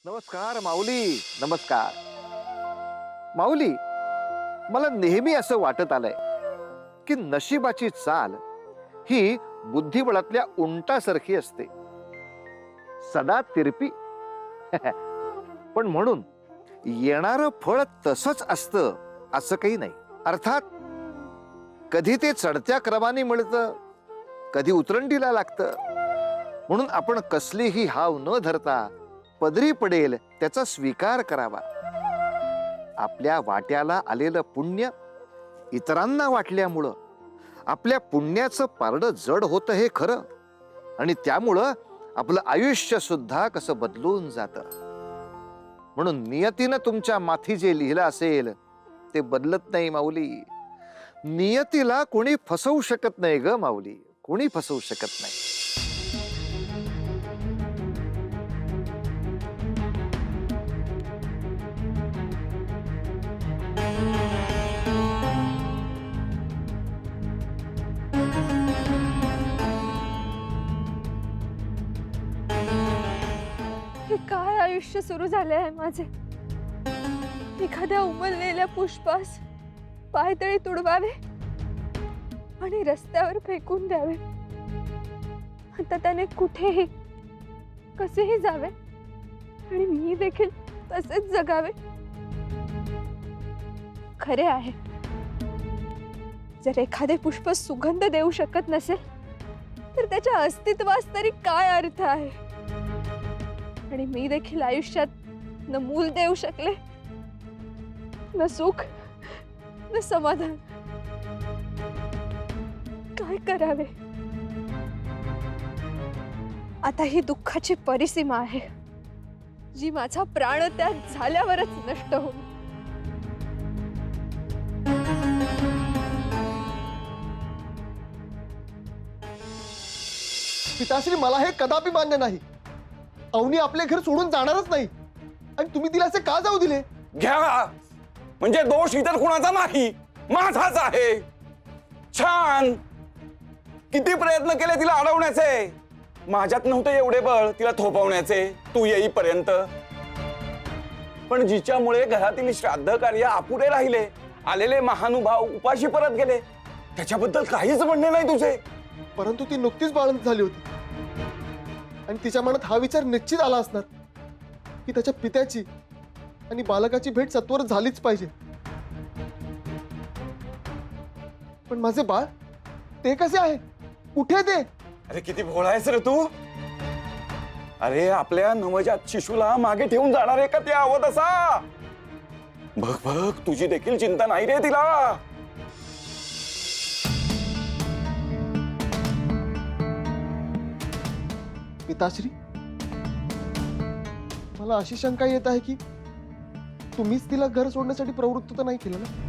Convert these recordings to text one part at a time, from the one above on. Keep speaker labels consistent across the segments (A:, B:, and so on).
A: नमस्कार माऊली. नमस्कार माऊली. मला नेहमी असं वाटत आलंय की नशिबाची चाल ही बुद्धिबळातल्या उंटासारखी असते, सदा तिरपी. पण म्हणून येणारं फळ तसंच असतं असं काही नाही. अर्थात कधी ते चढत्या क्रमाने मिळतं, कधी उतरंडीला लागतं. म्हणून आपण कसलीही हाव न धरता पदरी पडेल त्याचा स्वीकार करावा. आपल्या वाट्याला आलेलं पुण्य इतरांना वाटल्यामुळं आपल्या पुण्याचं पारडं जड होतं हे खरं, आणि त्यामुळं आपलं आयुष्य सुद्धा कसं बदलून जातं. म्हणून नियतीनं तुमच्या माथी जे लिहिलं असेल ते बदलत नाही माऊली. नियतीला कोणी फसवू शकत नाही ग माऊली, कोणी फसवू शकत नाही.
B: हे काय आयुष्य सुरू झाले आहे माझे. एखाद्या उमललेल्या पुष्पास पायतळी तुडवावे आणि रस्त्यावर फेकून द्यावे. आता त्याने कुठेही कसेही जावे आणि मी देखील तसेच जगावे. खरे आहे, जर एखादे पुष्प सुगंध देऊ शकत नसेल तर त्याच्या अस्तित्वास तरी काय अर्थ आहे. आणि मी देखील आयुष्यात न मूल देऊ शकले, न सुख, न समाधान. काय करावे. आता ही दुःखाची परिसीमा आहे जी माझा प्राणत्याग झाल्यावरच नष्ट होईल.
C: पिताश्री, मला हे कदापि मान्य नाही. अवनी आपले घर सोडून जाणारच नाही, आणि तुम्ही तिला असे का जाऊ दिले?
D: घ्या, म्हणजे दोष इतर कुणाचा नाही, माझाच आहे. छान. किती प्रयत्न केले तिला अडवण्याचे. माझ्यात नव्हते एवढे बळ तिला थोपवण्याचे तू येईपर्यंत. पण जिच्यामुळे घरातील श्राद्ध कार्य अपुरे राहिले, आलेले महानुभाव उपाशी परत गेले, त्याच्याबद्दल काहीच म्हणणे नाही तुझे.
C: परंतु ती नुकतीच बाळंत झाली होती, आणि तिच्या मनात हा विचार निश्चित आला असणार की त्याच्या पित्याची आणि बालकाची भेट सत्वर झालीच पाहिजे. पण माझे बाळ, ते कसे आहे, कुठे ते?
D: अरे किती भोळा आहेस रे तू. अरे आपल्या नवजात शिशूला मागे ठेवून जाणार आहे का ते आवत असा. बघ बघ, तुझी देखील चिंता नाही रे तिला.
C: पिताश्री, मला अशी शंका येत आहे की तुम्हीच तिला घर सोडण्यासाठी प्रवृत्त तर नाही केलं ना?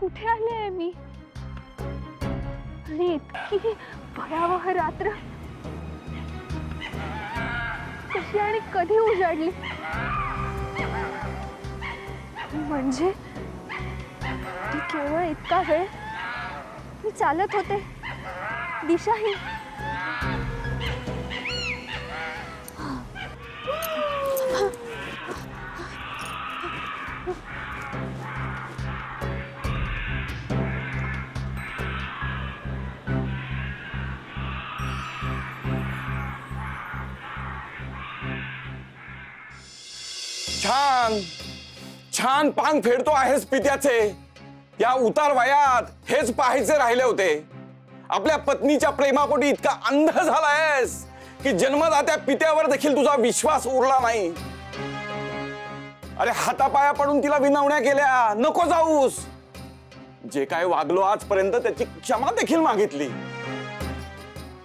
B: कुठे आले आहे मी, आणि इतकी भयावह रात्र कशी आणि कधी उजाडली. म्हणजे ती केवळ इतका वेळ मी चालत होते, दिशाही.
D: छान छान पान फेडतो आहेस पित्याचे. या उतार वयात हेच पाहायचे राहिले होते. आपल्या पत्नीच्या प्रेमापोटी इतका अंध झालायस की जन्मदात्या पित्यावर देखील तुझा विश्वास उरला नाही. अरे हातापाया पडून तिला विनवण्या केल्या, नको जाऊस. जे काय वागलो आजपर्यंत त्याची क्षमा देखील मागितली,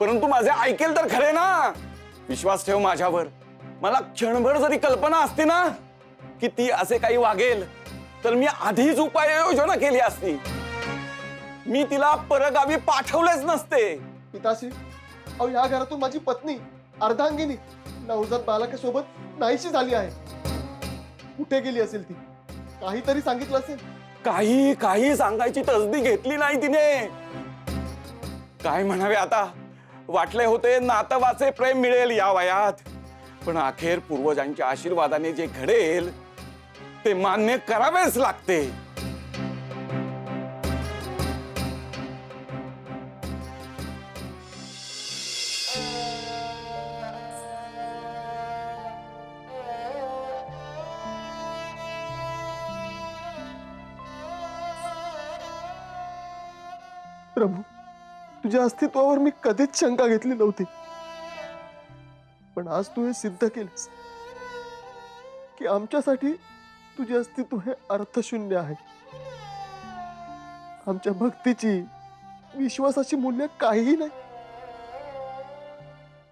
D: परंतु माझे ऐकेल तर खरे ना. विश्वास ठेव माझ्यावर. मला क्षणभर जरी कल्पना असती ना की ती असे काही वागेल, तर मी आधीच उपाययोजना केली असती. मी तिला परगावी पाठवलेच नसते.
C: पिताश्री, अहो या घरातून माझी पत्नी अर्धांगिनी नवजात बालकासोबत नाहीशी झाली आहे. कुठे गेली असेल ती? काहीतरी सांगितलं असेल.
D: काही काही सांगायची तसदी घेतली नाही तिने. काय म्हणावे आता. वाटले होते नातवाचे प्रेम मिळेल या वयात, पण अखेर पूर्वजांच्या आशीर्वादाने जे घडेल ते मान्य करावेच लागते.
C: प्रभू, तुझ्या अस्तित्वावर मी कधीच शंका घेतली नव्हती, पण आज तू हे सिद्ध केलंस की आमच्यासाठी तुझे अस्तित्व हे अर्थशून्य आहे. आमच्या भक्तीची, विश्वासाची मूल्य काहीही नाही.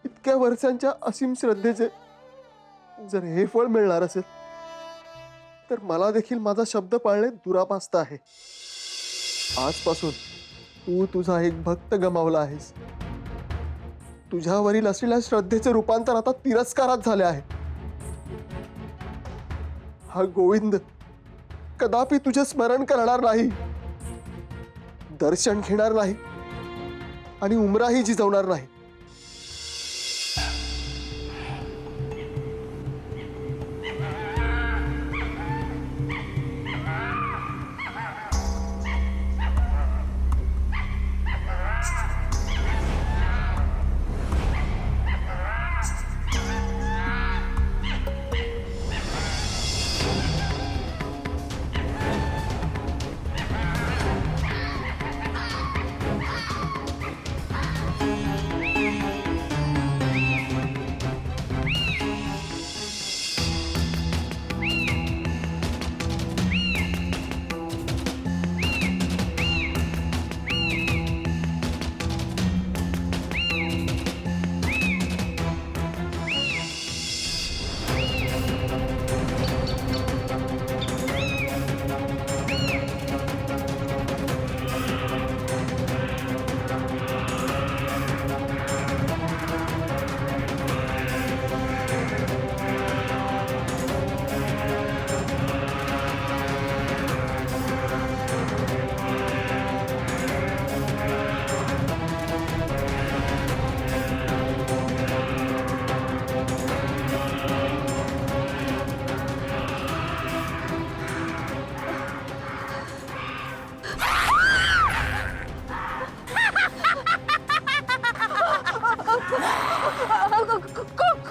C: इतक्या वर्षांच्या असीम श्रद्धेचे जर हे फळ मिळणार असेल, तर मला देखील माझा शब्द पाळणे दुरापास्त आहे. आजपासून तू तुझा एक भक्त गमावला आहेस. तुझ्यावरील असलेल्या श्रद्धेचे रूपांतर आता तिरस्कारात झाले आहे. हा गोविंद कदापि तुझे स्मरण करणार नाही, दर्शन घेणार नाही आणि उमराही जिजवणार नाही.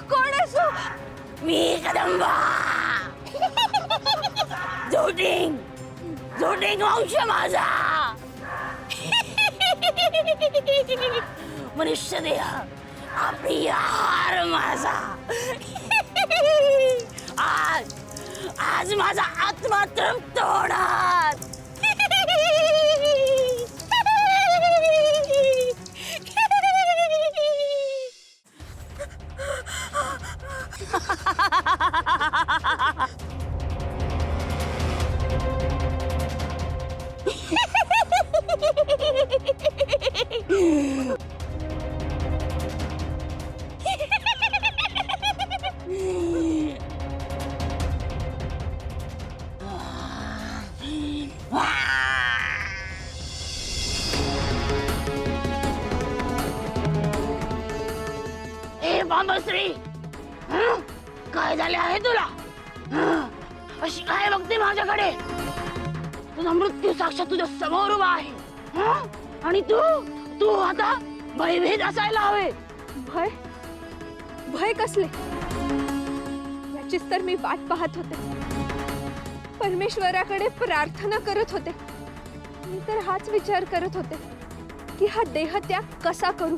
B: कोण आहेस तू?
E: मी कदंबा झोटिंग झोटिंग वंश माझा. मनुष्य देह अप्रिय आहार माझा. आज आज माझा आत्मा तृप्त होणार. ए बांबश्री, काय झाले आहे तुला? अशी काय बघते माझ्याकडे? तुझा मृत्यू साक्षात तुझ्या समोर उभा आहे आणि तू तू आता भयभीत असायला हवे.
B: भय? भय कसले? याचीच तर मी वाट पाहत होते. परमेश्वराकडे प्रार्थना करत होते. मी तर हाच विचार करत होते की हा देहत्याग कसा करू.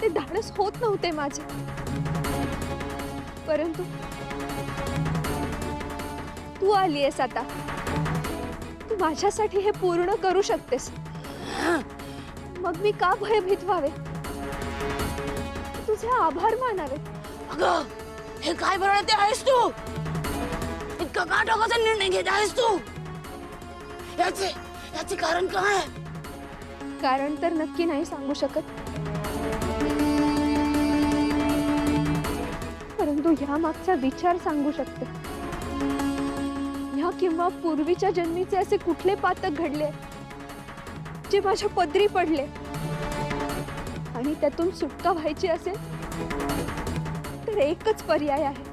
B: ते धाडस होत नव्हते माझे. परंतु तू आलीयस आता. तू माझ्यासाठी हे पूर्ण करू शकतेस. मग मी का भयभीत व्हावे? तुझे आभार मानावे.
E: अगं हे काय बरळते आहेस तू? इतका का टोकाचा निर्णय घेत आहेस तू? याचे कारण काय?
B: कारण तर नक्की नाही सांगू शकत, परंतु ह्या मागचा विचार सांगू शकते. ह्या किंवा पूर्वीच्या जन्मीचे असे कुठले पातक घडले जे माझ्या पदरी पडले आणि त्यातून सुटका व्हायची असेल तर एकच पर्याय आहे.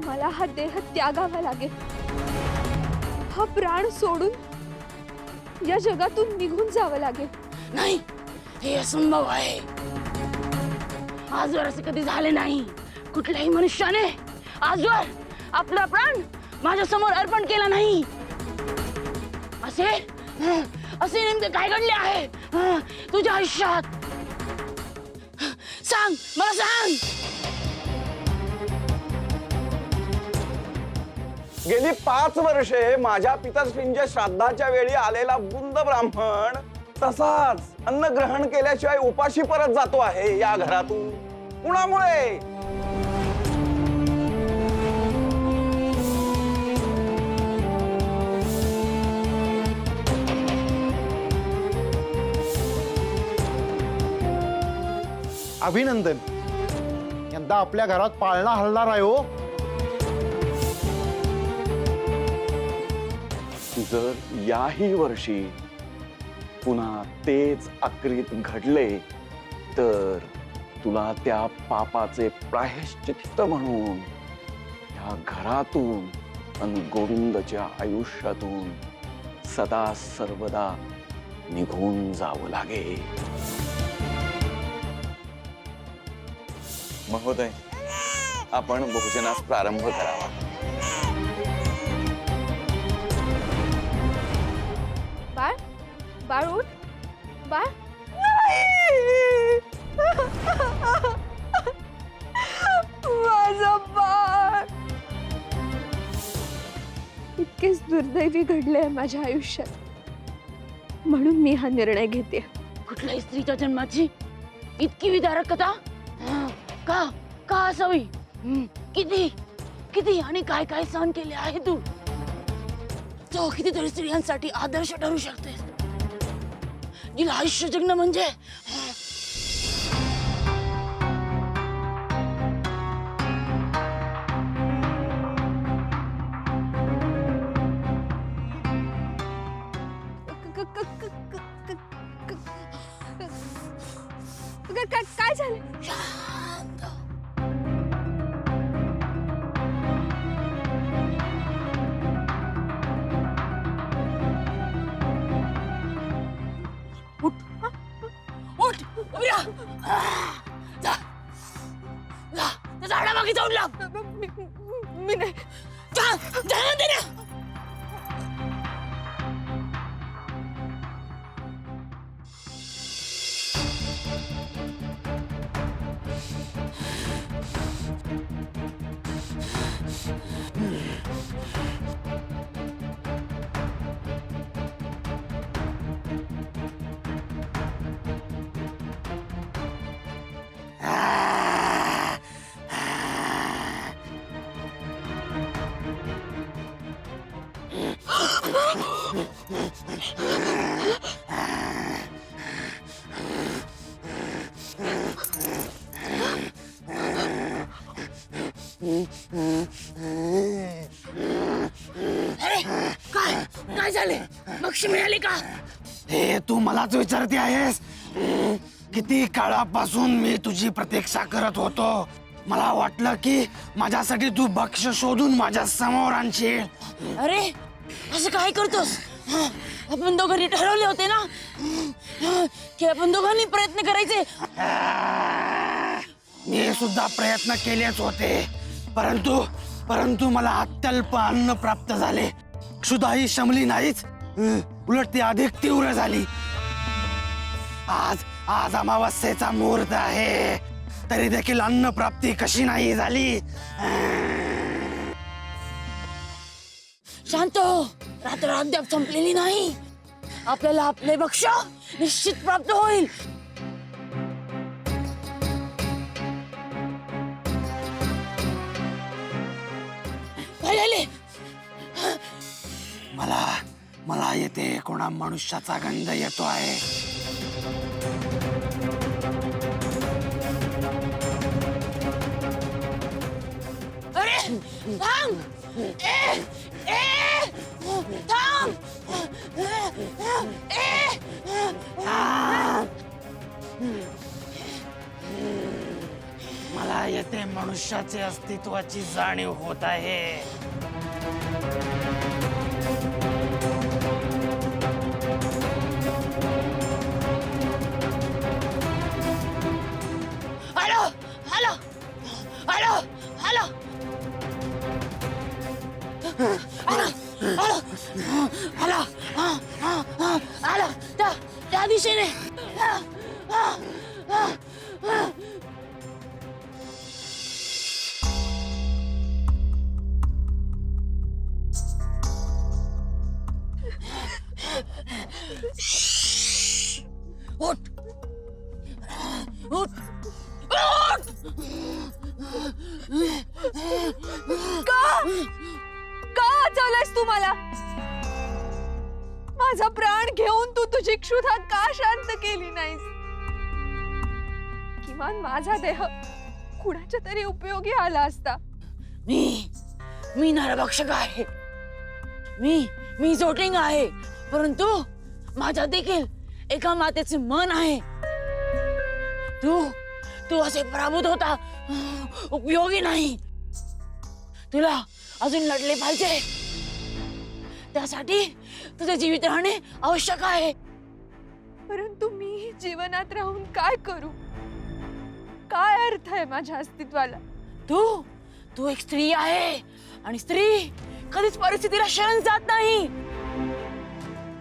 B: मला हा देह त्यागावा लागेल, हा प्राण सोडून या जगातून निघून जावं लागेल.
E: नाही, हे असंभव आहे. आजवर असे कधी झाले नाही. कुठल्याही मनुष्याने आजवर आपला प्राण माझ्या समोर अर्पण केला नाही. असे नेमके काय घडले आहे तुझ्या आयुष्यात? सांग, मला सांग.
D: गेली 5 वर्षे माझ्या पिताश्रींच्या श्राद्धाच्या वेळी आलेला बुंद ब्राह्मण तसाच अन्न ग्रहण केल्याशिवाय उपाशी परत जातो आहे या घरातून. कुणामुळे?
F: अभिनंदन. यंदा आपल्या घरात पाळणा हलणार आहे हो.
D: जर याही वर्षी पुन्हा तेच अक्रीत घडले तर तुला त्या पापाचे प्रायश्चित्त म्हणून या घरातून आणि गोविंदच्या आयुष्यातून सदा सर्वदा निघून जावं लागेल. महोदय, आपण भोजनास प्रारंभ करावा.
B: बाळ, बाळ उठ. बाळ, माझं बाळ. इतकेच दुर्दैवी घडले माझ्या आयुष्यात, म्हणून मी हा निर्णय घेते.
E: कुठल्याही स्त्रीच्या जन्माची इतकी विदारक कथा का का असावी? किती किती आणि काय काय सहन केले आहे तू. तो कितीतरी स्त्रियांसाठी आदर्श ठरू शकते, जिला आयुष्य जगणं म्हणजे
B: काय झालं?
E: शांत. उठ, उठ, उभी राहा. जा, जा, त्या झाडामागे जाऊन लाग.
B: मी नाही.
E: जा, जा म्हणते ना. अरे काय काय झाले? बक्षी मिळाली का?
G: हे तू मलाच विचारते आहेस? किती काळापासून मी तुझी प्रतीक्षा करत होतो. मला वाटलं की माझ्यासाठी तू बक्ष शोधून माझ्या समोर आणशील.
E: अरे असं काय करतोस? आपण दोघांनी ठरवले होते ना की आपण दोघांनी प्रयत्न करायचे.
G: मी सुद्धा प्रयत्न केलेच होते, परंतु मला अत्यल्प अन्न प्राप्त झाले. क्षुधा ही शमली नाहीच, उलट ती अधिक तीव्र झाली. आज अमावस्येचा मुहूर्त आहे, तरी देखील अन्न प्राप्ती कशी नाही झाली.
E: शांत हो, रात्र अद्याप संपलेली नाही. आपल्याला आपले भक्ष्य निश्चित प्राप्त होईल. काय झाले?
G: मला मला येते कोणा मनुष्याचा गंध येतो आहे.
E: अरे थांब! ए ए थांब! ए
G: मला येते मनुष्याचे अस्तित्वाची जाणीव होत आहे.
E: Hello hello hello hello hello hello hello hello त्या दिशेने उठ उठ उठ
B: का वाचवलंस तू मला? माझा प्राण घेऊन तू तुझी क्षुधा का शांत केली नाहीस? किमान माझा देह कुणाच्या तरी उपयोगी आला असता.
E: मी नरभक्षक आहे. मी जोटिंग आहे, परंतु माझ्यात देखील एका मातेचे मन आहे. तू असे पराभूत होता उपयोगी नाही. तुला अजून लढले पाहिजे. त्यासाठी तुझे जीवित राहणे आवश्यक आहे.
B: परंतु मी जीवनात राहून काय करू? काय अर्थ आहे माझ्या अस्तित्वाला?
E: तू एक स्त्री आहे आणि स्त्री कधीच परिस्थितीला शरण जात नाही.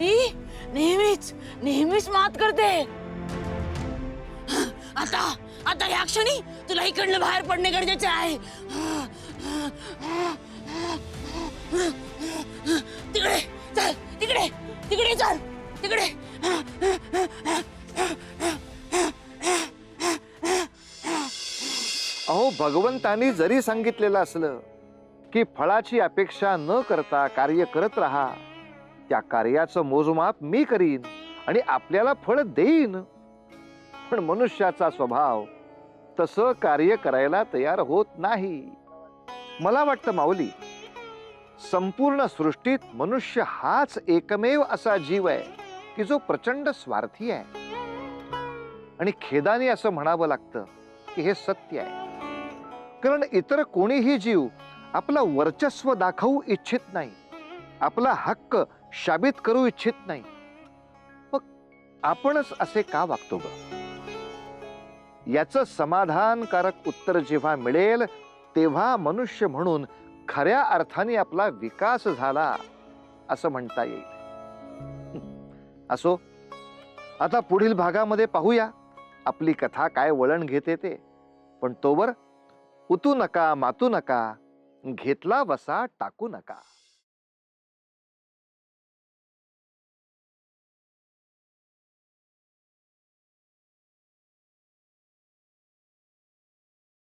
E: ती नेहमीच मात करते. आता या क्षणी तुला इकडनं बाहेर पडणे गरजेचे आहे. तिकडे चल, तिकडे चल, तिकडे.
A: अहो, भगवंतानी जरी सांगितलेलं असलं की फळाची अपेक्षा न करता कार्य करत राहा, त्या कार्याचं मोजमाप मी करीन आणि आपल्याला फळ देईन, पण मनुष्याचा स्वभाव तसं कार्य करायला तयार होत नाही. मला वाटतं माऊली, संपूर्ण सृष्टीत मनुष्य हाच एकमेव असा जीव आहे की जो प्रचंड स्वार्थी आहे. आणि खेदाने असं म्हणावं लागतं की हे सत्य आहे. कारण इतर कोणीही जीव आपला वर्चस्व दाखवू इच्छित नाही, आपला हक्क शाबित करू इच्छित नाही. मग आपणच असे का वागतो ग? याचं समाधानकारक उत्तर जेव्हा मिळेल तेव्हा मनुष्य म्हणून खऱ्या अर्थाने आपला विकास झाला असं म्हणता येईल. असो, आता पुढील भागामध्ये पाहूया आपली कथा काय वळण घेते ते. पण तोवर उतू नका, मातू नका, घेतला वसा टाकू नका.